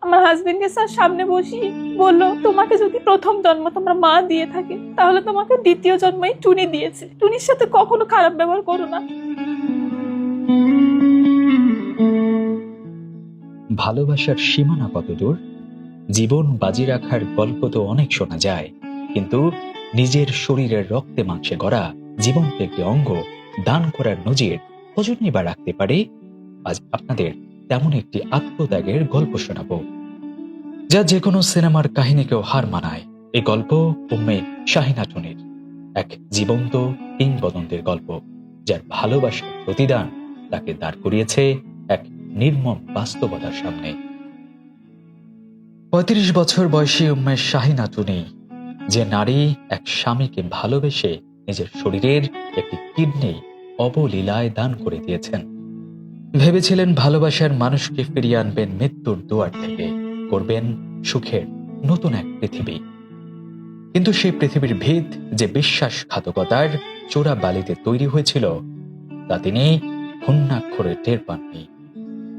আমার হাজবেন্ডকে স্যার সামনে বসিয়ে বললো, তোমাকে যদি প্রথম জন্ম তোমার মা দিয়ে থাকে তাহলে তোমাকে দ্বিতীয় জন্মই টুনি দিয়েছে, টুনির সাথে কখনো খারাপ ব্যবহার করো না। ভালোবাসার সীমানা কতদূর? জীবন বাজি রাখার গল্প তো অনেক শোনা যায়, কিন্তু নিজের শরীরের রক্তে মাংসে গড়া জীবন্ত একটি অঙ্গ দান করার নজির কজনই বা রাখতে পারে? আজ আপনাদের তেমন একটি আত্মত্যাগের গল্প শোনাবো, যা যে কোনো সিনেমার কাহিনীকেও হার মানায়। এই গল্প উম্মে শাহিনা টুনির, এক জীবন্ত কিংবদন্তির গল্প, যার ভালোবাসার প্রতিদান তাকে দাঁড় করিয়েছে এক নির্মম বাস্তবতার সামনে। ৩৫ বছর বয়সী উম্মে শাহিনা টুনি, যে নারী এক স্বামীকে ভালোবেসে নিজের শরীরের একটি কিডনি অবলীলায় দান করে দিয়েছেন। ভেবেছিলেন ভালোবাসার মানুষকে ফিরিয়ে আনবেন মৃত্যুর দুয়ার থেকে, করবেন সুখের নতুন এক পৃথিবী। কিন্তু সেই পৃথিবীর ভিত যে বিশ্বাসঘাতকতার চোরা বালিতে তৈরি হয়েছিল, তা তিনি ক্ষুণ্ণাক্ষরে টের পাননি।